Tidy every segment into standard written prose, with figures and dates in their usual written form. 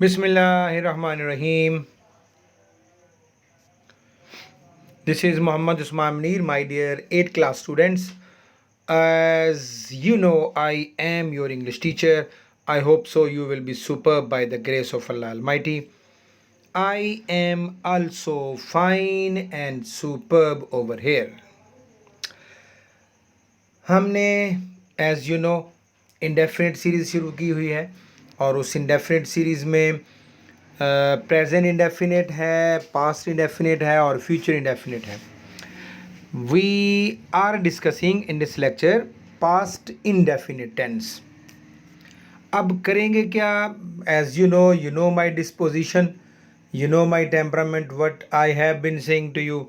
Bismillahirrahmanirrahim. This is Muhammad Usman Munir, my dear 8th class students. As you know, I am your English teacher. I hope so you will be superb by the grace of Allah Almighty. I am also fine and superb over here. हमने as you know indefinite series शुरू की हुई है और उस indefinite series में present indefinite है, past indefinite है और फ्यूचर इंडेफिनिट है. We are discussing in this lecture past indefinite tense. अब करेंगे क्या? As you know my disposition, you know my temperament, what I have been saying to you.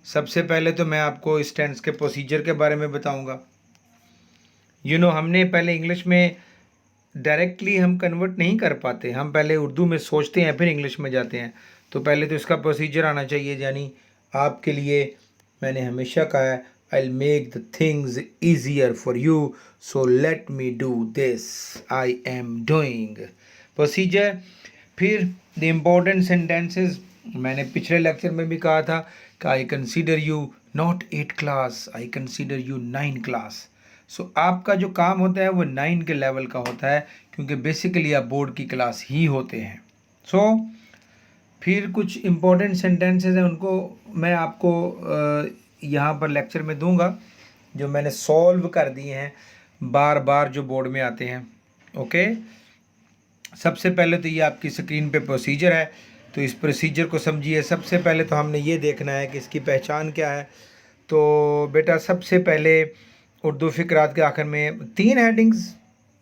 सबसे पहले तो मैं आपको इस टेंस के प्रोसीजर के बारे में बताऊंगा. हमने पहले इंग्लिश में डायरेक्टली हम कन्वर्ट नहीं कर पाते, हम पहले उर्दू में सोचते हैं फिर इंग्लिश में जाते हैं. तो पहले तो इसका प्रोसीजर आना चाहिए. यानी आपके लिए मैंने हमेशा कहा है I will make the things easier for you, so let me do this, I am doing. Procedure. फिर द इम्पोर्टेंट सेंटेंसेस. मैंने पिछले लेक्चर में भी कहा था कि I consider you not 8 class, I consider you 9 class. So आपका जो काम होता है वो 9 के लेवल का होता है, क्योंकि बेसिकली आप बोर्ड की क्लास ही होते हैं. फिर कुछ इम्पोर्टेंट सेंटेंसेस हैं, उनको मैं आपको यहाँ पर लेक्चर में दूंगा, जो मैंने सॉल्व कर दिए हैं बार बार जो बोर्ड में आते हैं. ओके. सबसे पहले तो ये आपकी स्क्रीन पे प्रोसीजर है, तो इस प्रोसीजर को समझिए. सबसे पहले तो हमने ये देखना है कि इसकी पहचान क्या है. तो बेटा सबसे पहले उर्दू फ़िक्रात के आखिर में 3 हेडिंग्स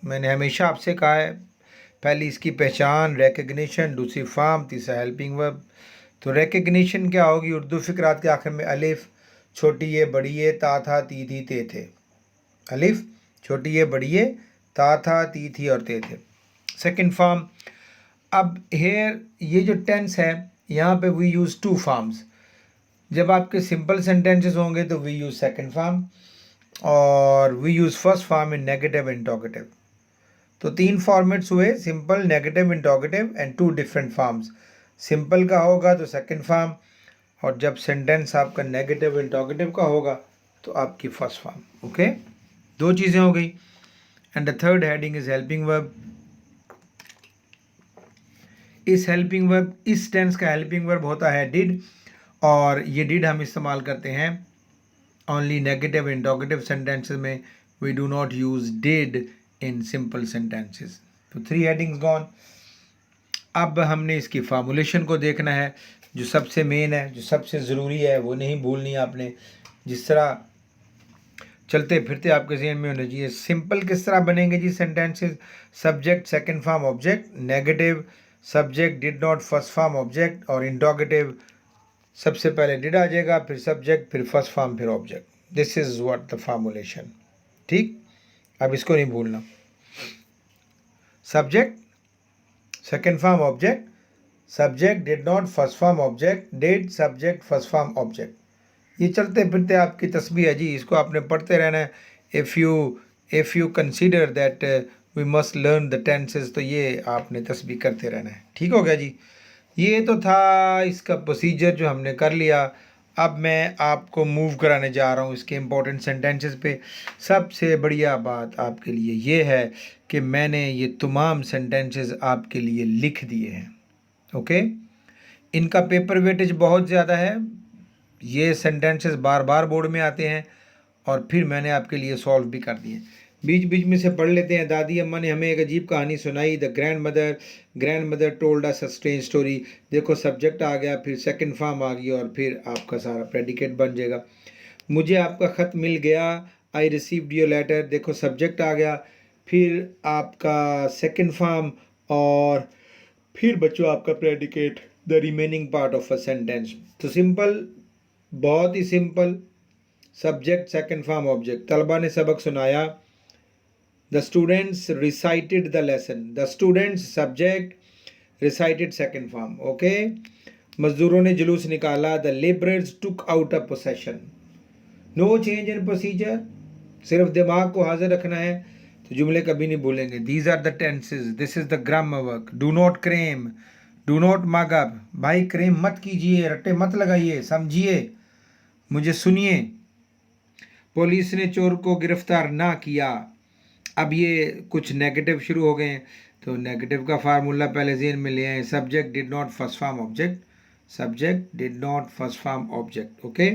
मैंने हमेशा आपसे कहा है. पहली इसकी पहचान, रिकग्निशन, दूसरी फॉर्म, तीसरा हेल्पिंग वर्ब. तो रिकग्निशन क्या होगी? उर्दू फ़िक्रात के आखिर में अलिफ, छोटी ये बड़ी ये, ता था ती थी ते थे. अलिफ, छोटी ये बड़ी ये, ता था ती थी और ते थे. Second form. अब हेयर ये जो टेंस है यहाँ पे वी यूज़ 2 फॉर्म्स. जब आपके सिंपल सेंटेंसेस होंगे तो वी यूज़ सेकंड फॉर्म और we use first form in negative interrogative. तो 3 फॉर्मेट्स हुए, simple, negative, interrogative and 2 different forms. Simple का होगा तो सेकंड फॉर्म, और जब सेंटेंस आपका नेगेटिव इंटरोगेटिव का होगा तो आपकी फर्स्ट फॉर्म. ओके. 2 चीज़ें हो गई. And the third heading is helping verb. इस हेल्पिंग वर्ब, इस टेंस का हेल्पिंग वर्ब होता है डिड, और ये डिड हम इस्तेमाल करते हैं ओनली नेगेटिव इंटरोगेटिव सेंटेंसेस में. We do not use did in simple sentences. तो 3 हेडिंग्स गॉन. अब हमने इसकी फार्मूलेशन को देखना है, जो सबसे मेन है, जो सबसे ज़रूरी है, वो नहीं भूलनी आपने. जिस तरह चलते फिरते आपके जहन में होना चाहिए. सिंपल किस तरह बनेंगे जी sentences? Subject second form object, negative subject did not first form object, और इंटरोगेटिव सबसे पहले डिड आ जाएगा, फिर सब्जेक्ट, फिर फर्स्ट फॉर्म, फिर object. This is what the formulation. ठीक. अब इसको नहीं भूलना. Subject second form object, subject did not first form object, did subject first form object. ये चलते फिरते आपकी तस्बीह है जी, इसको आपने पढ़ते रहना है. If you consider that we must learn the tenses, तो ये आपने तस्बीह करते रहना है. ठीक हो गया जी. ये तो था इसका प्रोसीजर जो हमने कर लिया. अब मैं आपको मूव कराने जा रहा हूँ इसके इम्पोर्टेंट सेंटेंसेस पे. सबसे बढ़िया बात आपके लिए ये है कि मैंने ये तमाम सेंटेंसेस आपके लिए लिख दिए हैं. ओके. इनका पेपर वेटेज बहुत ज़्यादा है. ये सेंटेंसेस बार बार बोर्ड में आते हैं और फिर मैंने आपके लिए सॉल्व भी कर दिए. बीच बीच में से पढ़ लेते हैं. दादी अम्मा ने हमें एक अजीब कहानी सुनाई. The grand mother told us a strange story. देखो सब्जेक्ट आ गया, फिर सेकंड फॉर्म आ गई और फिर आपका सारा प्रेडिकेट बन जाएगा. मुझे आपका ख़त मिल गया, आई रिसीव्ड योर लेटर. देखो सब्जेक्ट आ गया, फिर आपका सेकंड फॉर्म, और फिर बच्चों आपका predicate, the remaining part of a sentence. तो सिंपल, बहुत ही simple. Subject second form object. तलबा ने सबक सुनाया. The students recited the lesson. The students subject recited second form. Okay. मजदूरों ने जुलूस निकाला. The laborers took out a procession. No change in procedure. सिर्फ दिमाग को हाजिर रखना है. तो जुमले कभी नहीं भूलेंगे। These are the tenses, this is the grammar work. Do not cram, do not mug up, भाई क्रेम मत कीजिए, रट्टे मत लगाइए, समझिए, मुझे सुनिए। पुलिस ने चोर को गिरफ्तार ना किया। अब ये कुछ नेगेटिव शुरू हो गए हैं, तो नेगेटिव का फार्मूला पहले ज़हन में ले आए। Subject did not first form object, subject did not first form object, okay.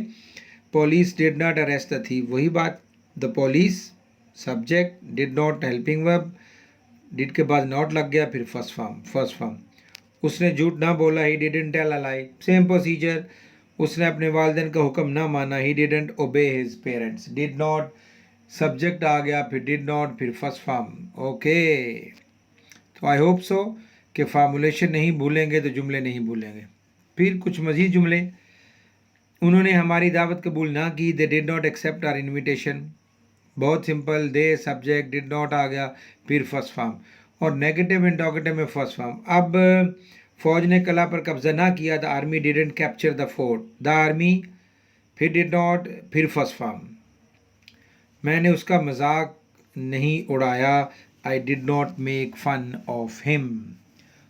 Police did not arrest the thief, वही बात। The police subject, did not helping verb, did के बाद नॉट लग गया, फिर फर्स्ट फॉर्म। उसने झूठ ना बोला, he didn't tell a lie, same procedure. उसने अपने वालिदैन का हुक्म ना माना, he didn't obey his parents. Did not subject आ गया, फिर डिड नॉट, फिर फर्स्ट फॉर्म, ओके। तो आई होप सो कि फार्मूलेशन नहीं भूलेंगे तो जुमले नहीं भूलेंगे। फिर कुछ मज़ीद जुमले। उन्होंने हमारी दावत कबूल ना की, they did not accept our invitation, बहुत simple. They subject, did not आ गया, फिर फर्स्ट फॉर्म। और नेगेटिव इंटरोगेटिव में फर्स्ट फॉर्म। अब फौज ने कला पर कब्जा ना किया, the army didn't capture the fort, the army, फिर डिड नॉट, फिर फर्स्ट फॉर्म। मैंने उसका मजाक नहीं उड़ाया, I did not make fun of him.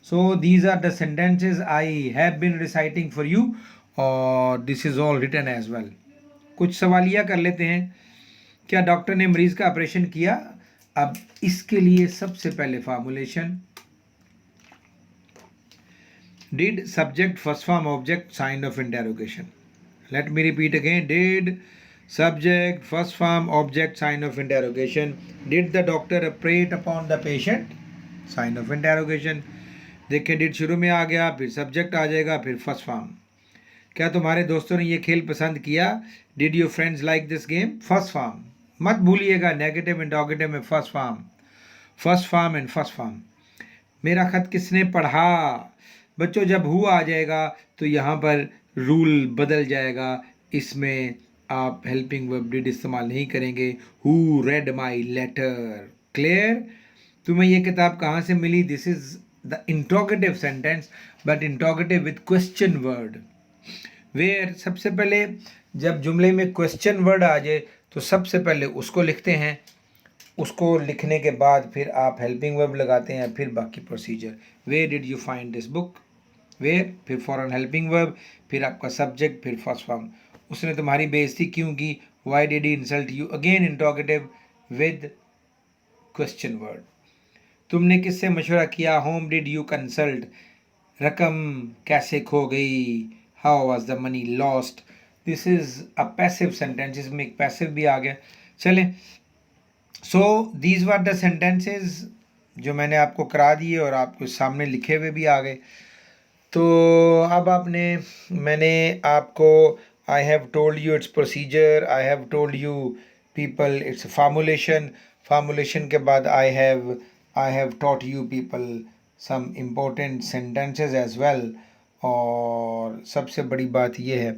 So these are the sentences I have been reciting for you, और this is all written as well. कुछ सवालिया कर लेते हैं। क्या डॉक्टर ने मरीज का ऑपरेशन किया? अब इसके लिए सबसे पहले formulation, did subject first form object sign of interrogation. Let me repeat again, did subject first form object sign of interrogation. Did the doctor operate upon the patient, sign of interrogation. देखिए did शुरू में आ गया, फिर subject आ जाएगा, फिर first form. क्या तुम्हारे दोस्तों ने ये खेल पसंद किया? Did your friends like this game, first form. मत भूलिएगा नेगेटिव इंटरोगेटिव में first form and first form. मेरा ख़त किसने पढ़ा? बच्चों जब हु आ जाएगा तो यहाँ पर रूल बदल जाएगा, इसमें आप हेल्पिंग वर्ब डिड इस्तेमाल नहीं करेंगे। Who read my letter, clear? तुम्हें ये किताब कहाँ से मिली? This is the interrogative sentence, but interrogative with question word. Where, सबसे पहले जब जुमले में क्वेश्चन वर्ड आ जाए तो सबसे पहले उसको लिखते हैं, उसको लिखने के बाद फिर आप हेल्पिंग वर्ब लगाते हैं, फिर बाकी procedure. Where did you find this book, where, फिर फॉरन हेल्पिंग वर्ब, फिर आपका सब्जेक्ट, फिर फर्स्ट फॉर्म। उसने तुम्हारी बेइज्जती क्यों की? Why did he insult you, again interrogative with question word. तुमने किससे मशवरा किया? होम डिड यू कंसल्ट, रकम कैसे खो गई? How was the money lost. This is a passive sentence, इसमें एक पैसिव भी आ गया। चलें, so these were the sentences जो मैंने आपको करा दिए और आपको सामने लिखे हुए भी आ गए। तो अब मैंने आपको, I have told you its procedure, I have told you people its formulation के बाद I have taught you people some important sentences as well. और सबसे बड़ी बात यह है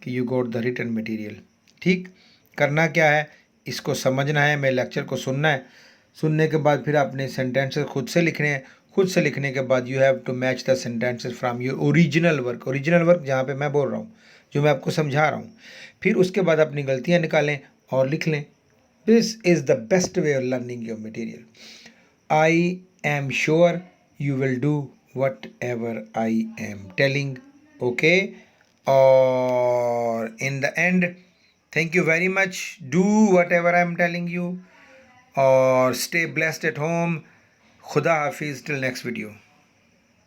कि you got the written material. ठीक, करना क्या है, इसको समझना है, मेरे लेक्चर को सुनना है, सुनने के बाद फिर आपने सेंटेंसेस खुद से लिखने हैं। खुद से लिखने के बाद you have to match the sentences from your original work जहाँ पे मैं बोल रहा हूँ, जो मैं आपको समझा रहा हूँ। फिर उसके बाद अपनी गलतियाँ निकालें और लिख लें। This is the best way of learning your material. I am sure you will do whatever I am telling, okay? Or in the end, thank you very much. Do whatever I am telling you, or stay blessed at home. Khuda Hafiz till next video.